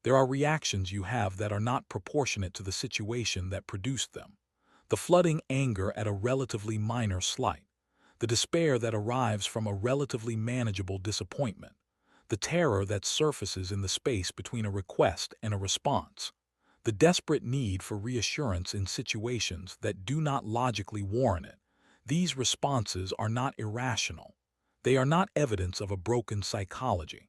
There are reactions you have that are not proportionate to the situation that produced them. The flooding anger at a relatively minor slight, the despair that arrives from a relatively manageable disappointment, the terror that surfaces in the space between a request and a response, the desperate need for reassurance in situations that do not logically warrant it. These responses are not irrational. They are not evidence of a broken psychology.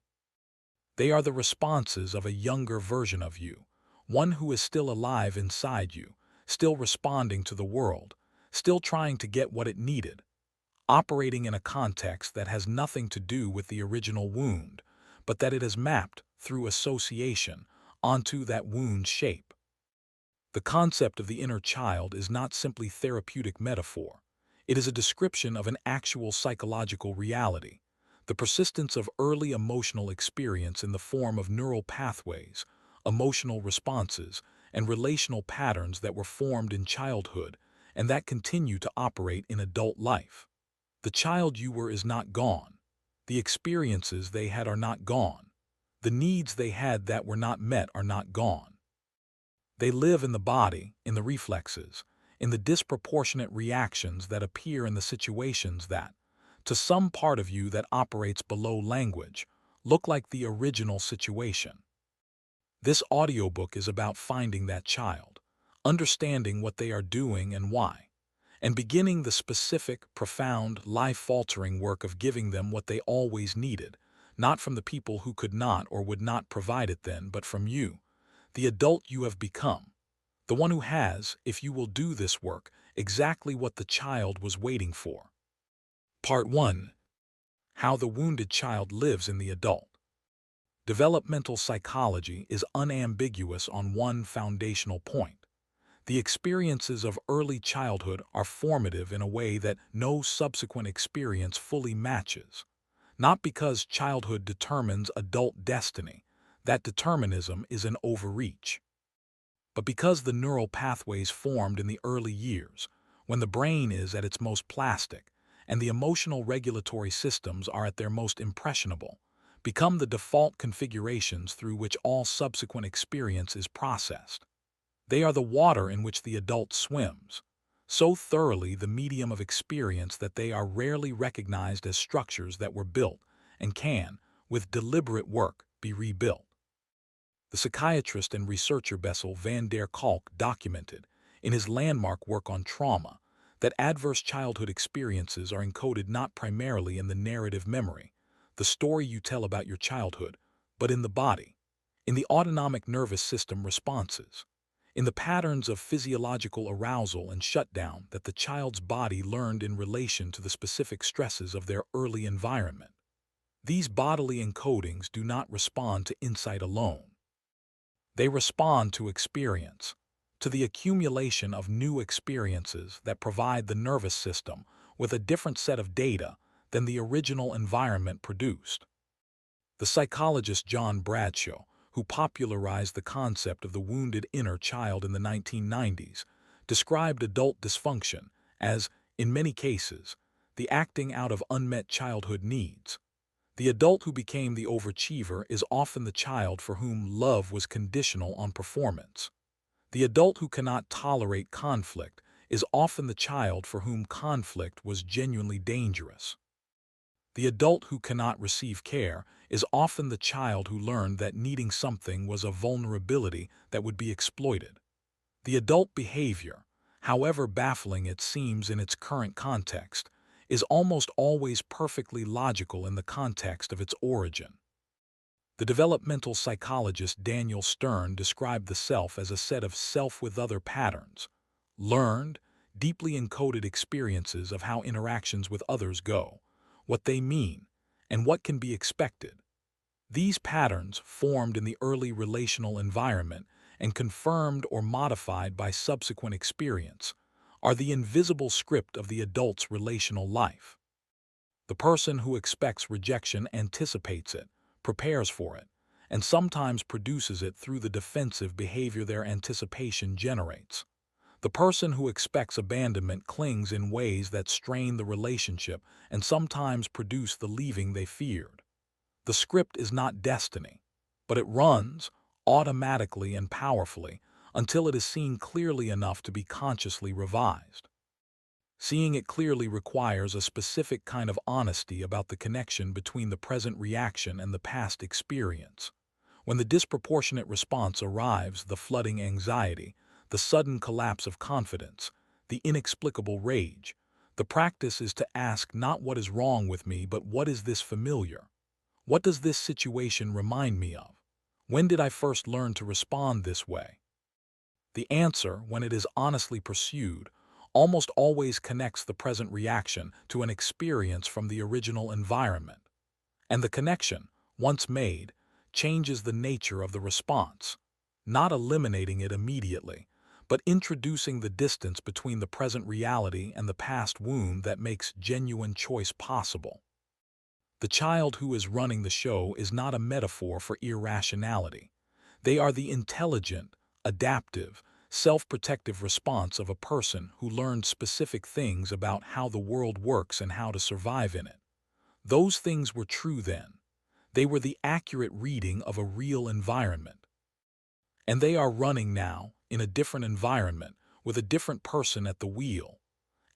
They are the responses of a younger version of you, one who is still alive inside you, still responding to the world, still trying to get what it needed, operating in a context that has nothing to do with the original wound, but that it has mapped, through association, onto that wound's shape. The concept of the inner child is not simply therapeutic metaphor. It is a description of an actual psychological reality, the persistence of early emotional experience in the form of neural pathways, emotional responses, and relational patterns that were formed in childhood and that continue to operate in adult life. The child you were is not gone. The experiences they had are not gone. The needs they had that were not met are not gone. They live in the body, in the reflexes, in the disproportionate reactions that appear in the situations that, to some part of you that operates below language, look like the original situation. This audiobook is about finding that child, understanding what they are doing and why, and beginning the specific, profound, life-altering work of giving them what they always needed, not from the people who could not or would not provide it then, but from you, the adult you have become, the one who has, if you will do this work, exactly what the child was waiting for. Part 1. How the wounded child lives in the adult. Developmental psychology is unambiguous on one foundational point. The experiences of early childhood are formative in a way that no subsequent experience fully matches. Not because childhood determines adult destiny, that determinism is an overreach, but because the neural pathways formed in the early years, when the brain is at its most plastic and the emotional regulatory systems are at their most impressionable, become the default configurations through which all subsequent experience is processed. They are the water in which the adult swims, so thoroughly the medium of experience that they are rarely recognized as structures that were built and can, with deliberate work, be rebuilt. The psychiatrist and researcher Bessel van der Kolk documented, in his landmark work on trauma, that adverse childhood experiences are encoded not primarily in the narrative memory, the story you tell about your childhood, but in the body, in the autonomic nervous system responses, in the patterns of physiological arousal and shutdown that the child's body learned in relation to the specific stresses of their early environment. These bodily encodings do not respond to insight alone. They respond to experience, to the accumulation of new experiences that provide the nervous system with a different set of data than the original environment produced. The psychologist John Bradshaw, who popularized the concept of the wounded inner child in the 1990s, described adult dysfunction as, in many cases, the acting out of unmet childhood needs. The adult who became the overachiever is often the child for whom love was conditional on performance. The adult who cannot tolerate conflict is often the child for whom conflict was genuinely dangerous. The adult who cannot receive care is often the child who learned that needing something was a vulnerability that would be exploited. The adult behavior, however baffling it seems in its current context, is almost always perfectly logical in the context of its origin. The developmental psychologist Daniel Stern described the self as a set of self-with-other patterns, learned, deeply encoded experiences of how interactions with others go, what they mean, and what can be expected. These patterns, formed in the early relational environment and confirmed or modified by subsequent experience, are the invisible script of the adult's relational life. The person who expects rejection anticipates it, prepares for it, and sometimes produces it through the defensive behavior their anticipation generates. The person who expects abandonment clings in ways that strain the relationship and sometimes produce the leaving they feared. The script is not destiny, but it runs, automatically and powerfully, until it is seen clearly enough to be consciously revised. Seeing it clearly requires a specific kind of honesty about the connection between the present reaction and the past experience. When the disproportionate response arrives, the flooding anxiety, the sudden collapse of confidence, the inexplicable rage, the practice is to ask not what is wrong with me, but what is this familiar? What does this situation remind me of? When did I first learn to respond this way? The answer, when it is honestly pursued, almost always connects the present reaction to an experience from the original environment. And the connection, once made, changes the nature of the response, not eliminating it immediately, but introducing the distance between the present reality and the past wound that makes genuine choice possible. The child who is running the show is not a metaphor for irrationality. They are the intelligent, adaptive, self-protective response of a person who learned specific things about how the world works and how to survive in it. Those things were true then. They were the accurate reading of a real environment. And they are running now, in a different environment, with a different person at the wheel.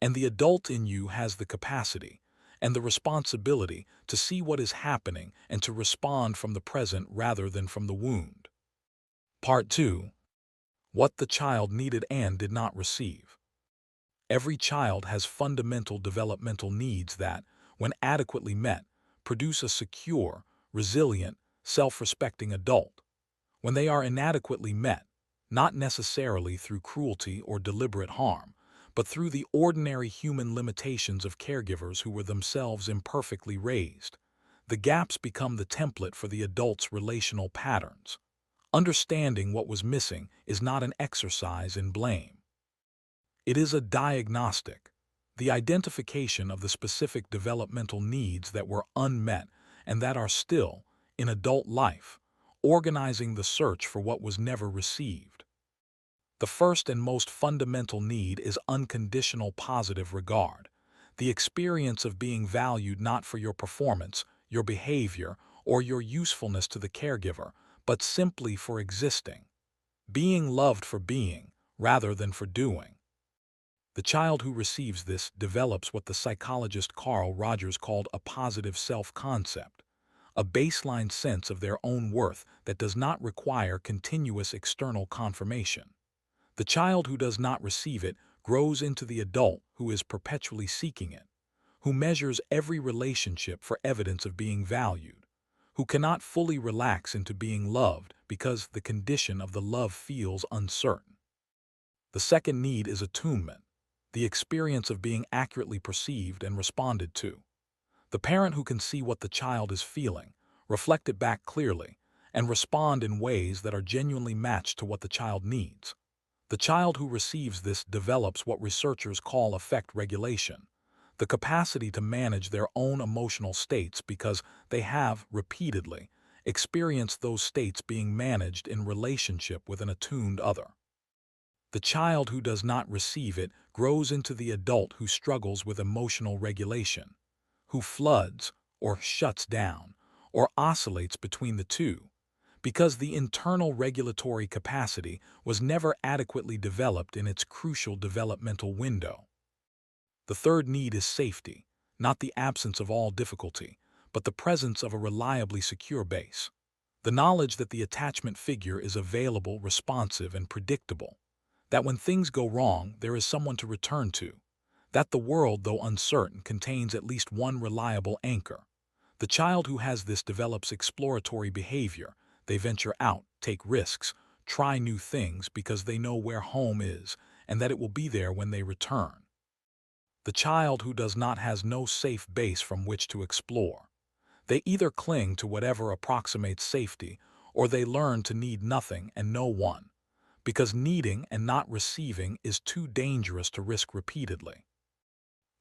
And the adult in you has the capacity and the responsibility to see what is happening and to respond from the present rather than from the wound. Part 2. What the child needed and did not receive. Every child has fundamental developmental needs that, when adequately met, produce a secure, resilient, self-respecting adult. When they are inadequately met, not necessarily through cruelty or deliberate harm, but through the ordinary human limitations of caregivers who were themselves imperfectly raised, the gaps become the template for the adult's relational patterns. Understanding what was missing is not an exercise in blame. It is a diagnostic, the identification of the specific developmental needs that were unmet and that are still, in adult life, organizing the search for what was never received. The first and most fundamental need is unconditional positive regard, the experience of being valued not for your performance, your behavior, or your usefulness to the caregiver, but simply for existing. Being loved for being, rather than for doing. The child who receives this develops what the psychologist Carl Rogers called a positive self-concept, a baseline sense of their own worth that does not require continuous external confirmation. The child who does not receive it grows into the adult who is perpetually seeking it, who measures every relationship for evidence of being valued, who cannot fully relax into being loved because the condition of the love feels uncertain. The second need is attunement, the experience of being accurately perceived and responded to. The parent who can see what the child is feeling, reflect it back clearly, and respond in ways that are genuinely matched to what the child needs. The child who receives this develops what researchers call affect regulation, the capacity to manage their own emotional states because they have, repeatedly, experienced those states being managed in relationship with an attuned other. The child who does not receive it grows into the adult who struggles with emotional regulation, who floods, or shuts down, or oscillates between the two, because the internal regulatory capacity was never adequately developed in its crucial developmental window. The third need is safety, not the absence of all difficulty, but the presence of a reliably secure base. The knowledge that the attachment figure is available, responsive, and predictable, that when things go wrong, there is someone to return to, that the world, though uncertain, contains at least one reliable anchor. The child who has this develops exploratory behavior. They venture out, take risks, try new things because they know where home is and that it will be there when they return. The child who does not has no safe base from which to explore. They either cling to whatever approximates safety or they learn to need nothing and no one, because needing and not receiving is too dangerous to risk repeatedly.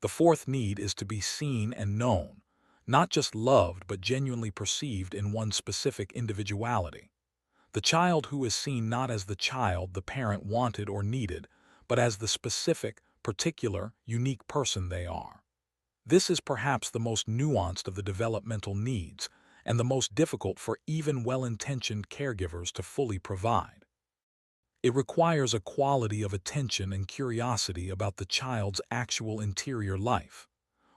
The fourth need is to be seen and known, not just loved but genuinely perceived in one's specific individuality. The child who is seen not as the child the parent wanted or needed, but as the specific, particular, unique person they are. This is perhaps the most nuanced of the developmental needs, and the most difficult for even well-intentioned caregivers to fully provide. It requires a quality of attention and curiosity about the child's actual interior life,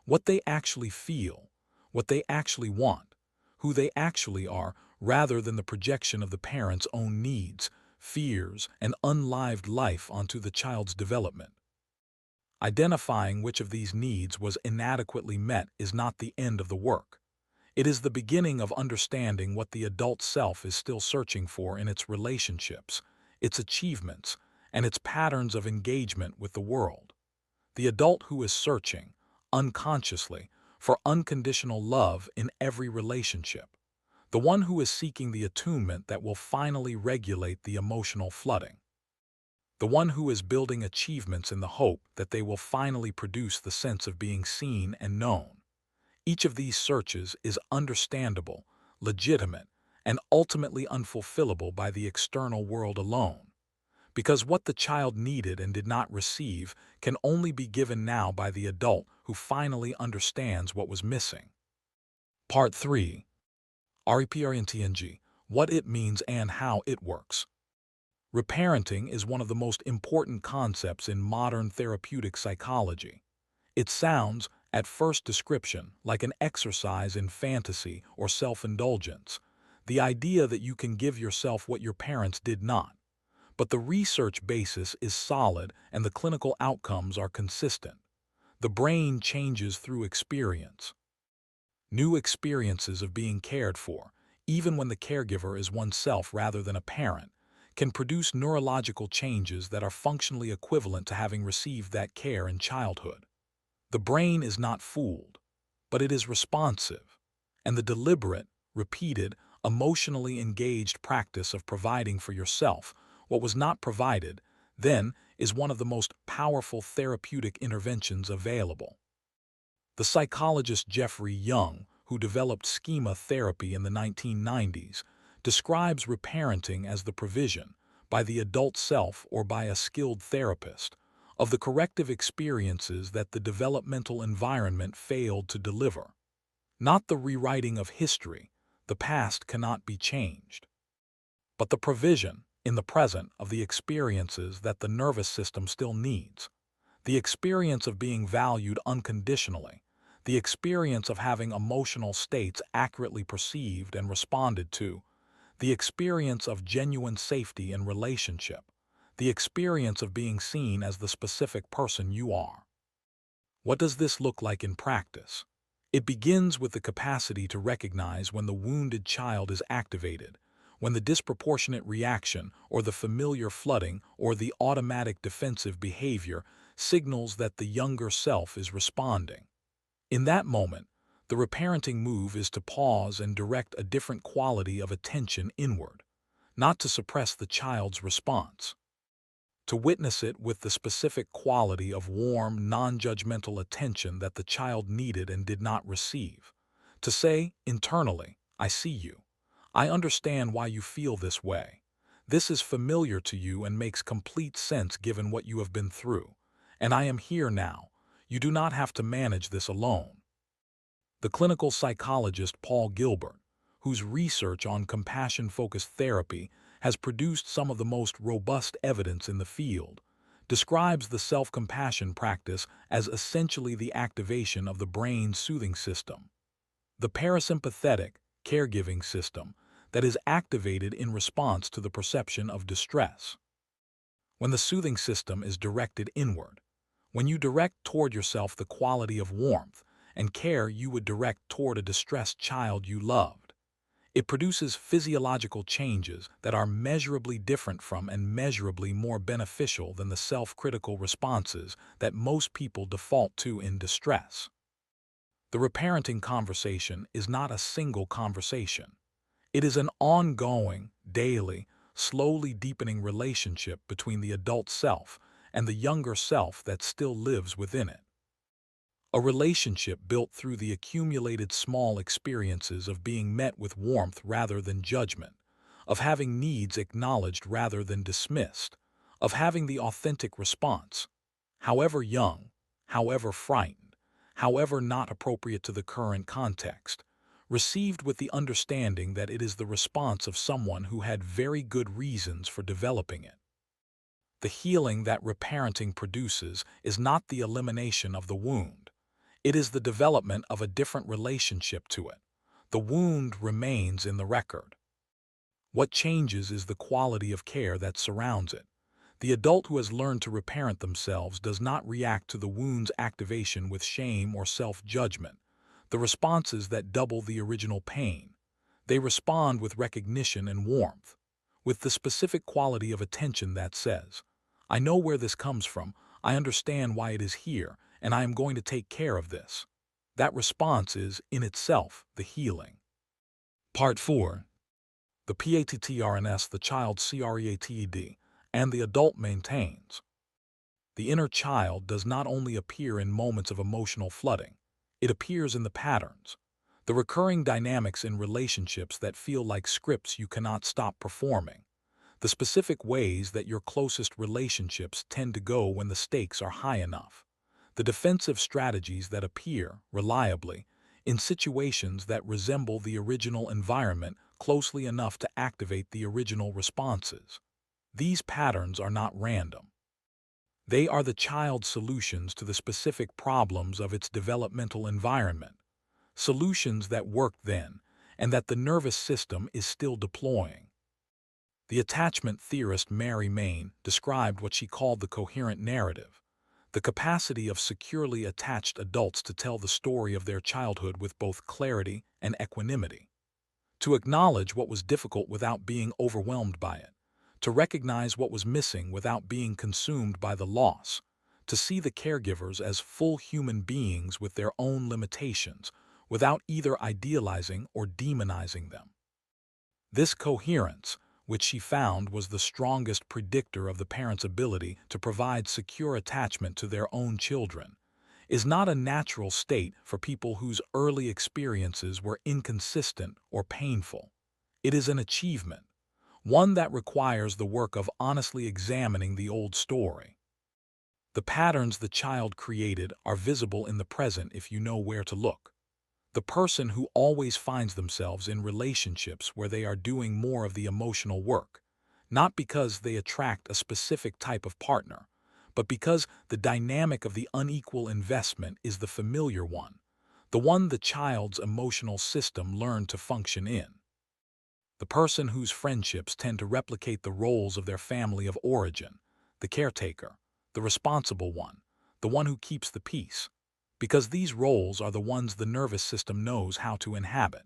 what they actually feel, what they actually want, who they actually are, rather than the projection of the parent's own needs, fears, and unlived life onto the child's development. Identifying which of these needs was inadequately met is not the end of the work. It is the beginning of understanding what the adult self is still searching for in its relationships, its achievements, and its patterns of engagement with the world. The adult who is searching, unconsciously, for unconditional love in every relationship. The one who is seeking the attunement that will finally regulate the emotional flooding. The one who is building achievements in the hope that they will finally produce the sense of being seen and known. Each of these searches is understandable, legitimate, and ultimately unfulfillable by the external world alone. Because what the child needed and did not receive can only be given now by the adult who finally understands what was missing. Part 3. REPRNTNG, What it means and how it works. Reparenting is one of the most important concepts in modern therapeutic psychology. It sounds, at first description, like an exercise in fantasy or self-indulgence, the idea that you can give yourself what your parents did not. But the research basis is solid and the clinical outcomes are consistent. The brain changes through experience. New experiences of being cared for, even when the caregiver is oneself rather than a parent, can produce neurological changes that are functionally equivalent to having received that care in childhood. The brain is not fooled, but it is responsive, and the deliberate, repeated, emotionally engaged practice of providing for yourself what was not provided, then, is one of the most powerful therapeutic interventions available. The psychologist Jeffrey Young, who developed schema therapy in the 1990s, describes reparenting as the provision, by the adult self or by a skilled therapist, of the corrective experiences that the developmental environment failed to deliver. Not the rewriting of history, the past cannot be changed, but the provision, in the present, of the experiences that the nervous system still needs. The experience of being valued unconditionally, the experience of having emotional states accurately perceived and responded to, the experience of genuine safety in relationship, the experience of being seen as the specific person you are. What does this look like in practice? It begins with the capacity to recognize when the wounded child is activated, when the disproportionate reaction or the familiar flooding or the automatic defensive behavior signals that the younger self is responding. In that moment, the reparenting move is to pause and direct a different quality of attention inward, not to suppress the child's response. To witness it with the specific quality of warm, non-judgmental attention that the child needed and did not receive. To say, internally, I see you. I understand why you feel this way. This is familiar to you and makes complete sense given what you have been through. And I am here now. You do not have to manage this alone. The clinical psychologist Paul Gilbert, whose research on compassion-focused therapy has produced some of the most robust evidence in the field, describes the self-compassion practice as essentially the activation of the brain's soothing system, the parasympathetic, caregiving system that is activated in response to the perception of distress. When the soothing system is directed inward, when you direct toward yourself the quality of warmth and care you would direct toward a distressed child you loved, it produces physiological changes that are measurably different from and measurably more beneficial than the self-critical responses that most people default to in distress. The reparenting conversation is not a single conversation. It is an ongoing, daily, slowly deepening relationship between the adult self and the younger self that still lives within it. A relationship built through the accumulated small experiences of being met with warmth rather than judgment, of having needs acknowledged rather than dismissed, of having the authentic response, however young, however frightened, however not appropriate to the current context, received with the understanding that it is the response of someone who had very good reasons for developing it. The healing that reparenting produces is not the elimination of the wound. It is the development of a different relationship to it. The wound remains in the record. What changes is the quality of care that surrounds it. The adult who has learned to reparent themselves does not react to the wound's activation with shame or self-judgment, the responses that double the original pain. They respond with recognition and warmth, with the specific quality of attention that says, "I know where this comes from, I understand why it is here, and I am going to take care of this." That response is, in itself, the healing. Part 4. The PATTRNS the child CREATED, and the adult maintains. The inner child does not only appear in moments of emotional flooding, it appears in the patterns, the recurring dynamics in relationships that feel like scripts you cannot stop performing, the specific ways that your closest relationships tend to go when the stakes are high enough, the defensive strategies that appear, reliably, in situations that resemble the original environment closely enough to activate the original responses. These patterns are not random. They are the child's solutions to the specific problems of its developmental environment, solutions that worked then and that the nervous system is still deploying. The attachment theorist Mary Main described what she called the coherent narrative, the capacity of securely attached adults to tell the story of their childhood with both clarity and equanimity, to acknowledge what was difficult without being overwhelmed by it, to recognize what was missing without being consumed by the loss, to see the caregivers as full human beings with their own limitations, without either idealizing or demonizing them. This coherence, which she found was the strongest predictor of the parent's ability to provide secure attachment to their own children, is not a natural state for people whose early experiences were inconsistent or painful. It is an achievement, one that requires the work of honestly examining the old story. The patterns the child created are visible in the present if you know where to look. The person who always finds themselves in relationships where they are doing more of the emotional work, not because they attract a specific type of partner, but because the dynamic of the unequal investment is the familiar one, the one the child's emotional system learned to function in. The person whose friendships tend to replicate the roles of their family of origin, the caretaker, the responsible one, the one who keeps the peace, because these roles are the ones the nervous system knows how to inhabit.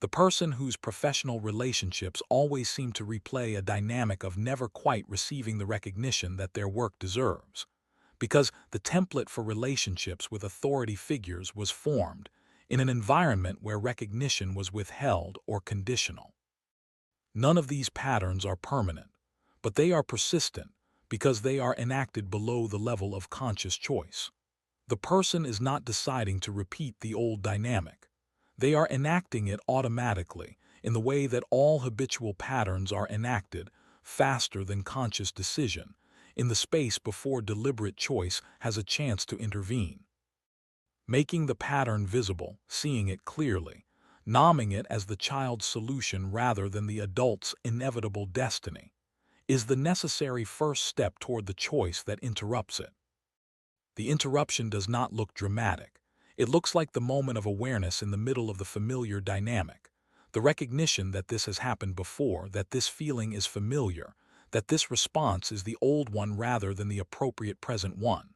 The person whose professional relationships always seem to replay a dynamic of never quite receiving the recognition that their work deserves, because the template for relationships with authority figures was formed in an environment where recognition was withheld or conditional. None of these patterns are permanent, but they are persistent because they are enacted below the level of conscious choice. The person is not deciding to repeat the old dynamic. They are enacting it automatically in the way that all habitual patterns are enacted, faster than conscious decision, in the space before deliberate choice has a chance to intervene. Making the pattern visible, seeing it clearly, naming it as the child's solution rather than the adult's inevitable destiny, is the necessary first step toward the choice that interrupts it. The interruption does not look dramatic. It looks like the moment of awareness in the middle of the familiar dynamic, the recognition that this has happened before, that this feeling is familiar, that this response is the old one rather than the appropriate present one.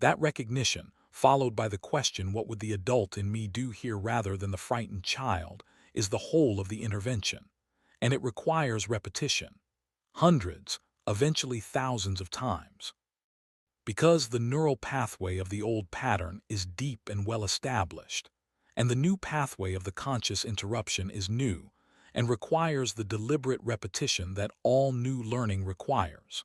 That recognition, followed by the question, "What would the adult in me do here?" rather than the frightened child, is the whole of the intervention. And it requires repetition. Hundreds, eventually thousands of times. Because the neural pathway of the old pattern is deep and well established, and the new pathway of the conscious interruption is new and requires the deliberate repetition that all new learning requires.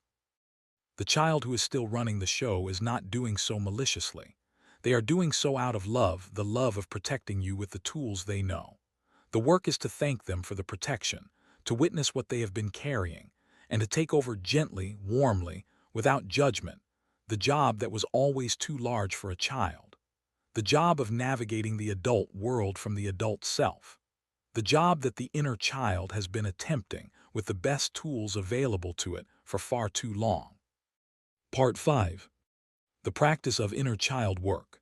The child who is still running the show is not doing so maliciously. They are doing so out of love, the love of protecting you with the tools they know. The work is to thank them for the protection, to witness what they have been carrying, and to take over gently, warmly, without judgment, the job that was always too large for a child. the job of navigating the adult world from the adult self, the job that the inner child has been attempting with the best tools available to it for far too long. Part 5. The practice of inner child work.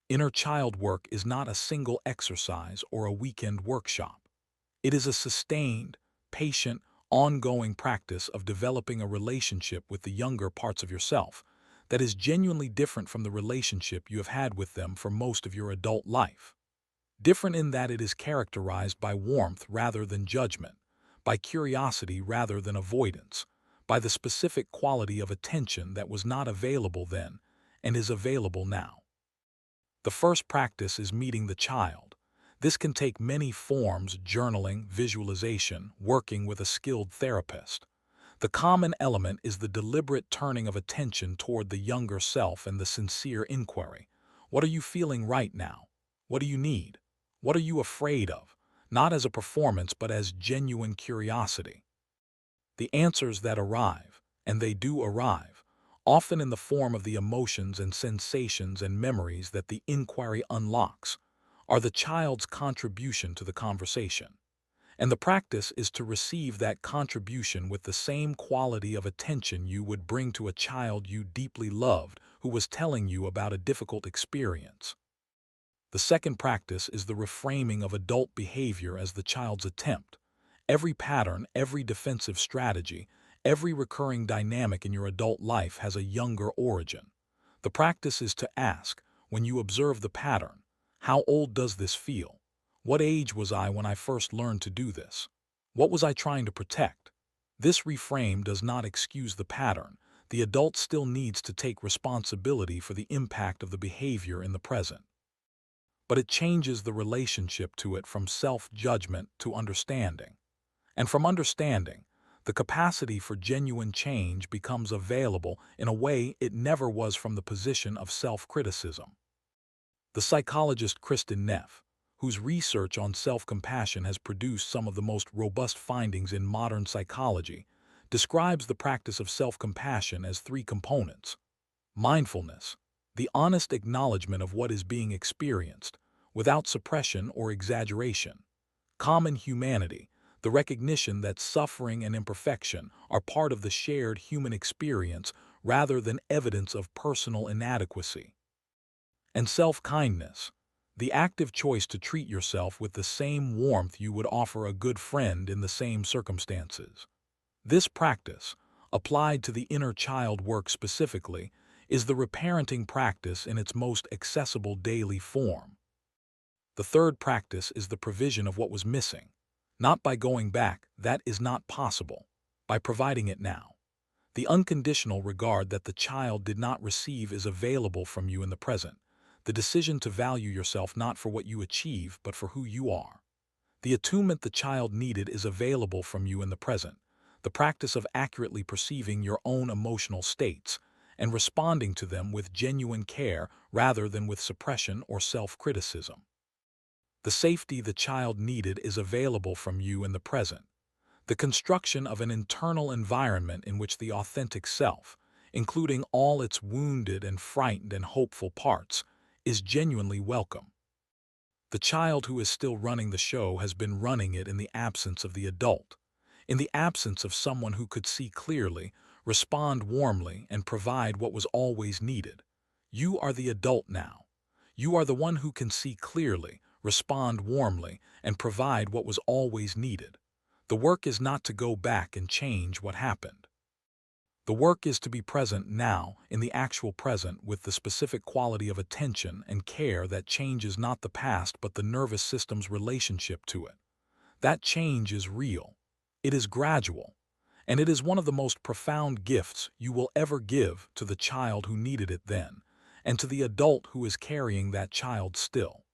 Inner child work is not a single exercise or a weekend workshop. It is a sustained, patient, ongoing practice of developing a relationship with the younger parts of yourself that is genuinely different from the relationship you have had with them for most of your adult life. Different in that it is characterized by warmth rather than judgment, by curiosity rather than avoidance, by the specific quality of attention that was not available then and is available now. The first practice is meeting the child. This can take many forms: journaling, visualization, working with a skilled therapist. The common element is the deliberate turning of attention toward the younger self and the sincere inquiry. What are you feeling right now? What do you need? What are you afraid of? Not as a performance, but as genuine curiosity. The answers that arrive, and they do arrive, often in the form of the emotions and sensations and memories that the inquiry unlocks, are the child's contribution to the conversation. And the practice is to receive that contribution with the same quality of attention you would bring to a child you deeply loved who was telling you about a difficult experience. The second practice is the reframing of adult behavior as the child's attempt. Every pattern, every defensive strategy, every recurring dynamic in your adult life has a younger origin. The practice is to ask, when you observe the pattern, how old does this feel? What age was I when I first learned to do this? What was I trying to protect? This reframe does not excuse the pattern. The adult still needs to take responsibility for the impact of the behavior in the present. But it changes the relationship to it from self-judgment to understanding. And from understanding, the capacity for genuine change becomes available in a way it never was from the position of self-criticism. The psychologist Kristin Neff, whose research on self-compassion has produced some of the most robust findings in modern psychology, describes the practice of self-compassion as three components: mindfulness, the honest acknowledgement of what is being experienced, without suppression or exaggeration; common humanity, the recognition that suffering and imperfection are part of the shared human experience rather than evidence of personal inadequacy; and self-kindness, the active choice to treat yourself with the same warmth you would offer a good friend in the same circumstances. This practice, applied to the inner child work specifically, is the reparenting practice in its most accessible daily form. The third practice is the provision of what was missing. Not by going back, that is not possible, by providing it now. The unconditional regard that the child did not receive is available from you in the present. The decision to value yourself not for what you achieve, but for who you are. The attunement the child needed is available from you in the present. The practice of accurately perceiving your own emotional states and responding to them with genuine care rather than with suppression or self-criticism. The safety the child needed is available from you in the present. The construction of an internal environment in which the authentic self, including all its wounded and frightened and hopeful parts, is genuinely welcome. The child who is still running the show has been running it in the absence of the adult, in the absence of someone who could see clearly, respond warmly, and provide what was always needed. You are the adult now. You are the one who can see clearly, respond warmly, and provide what was always needed. The work is not to go back and change what happened. The work is to be present now, in the actual present, with the specific quality of attention and care that changes not the past but the nervous system's relationship to it. That change is real. It is gradual. And it is one of the most profound gifts you will ever give to the child who needed it then, and to the adult who is carrying that child still.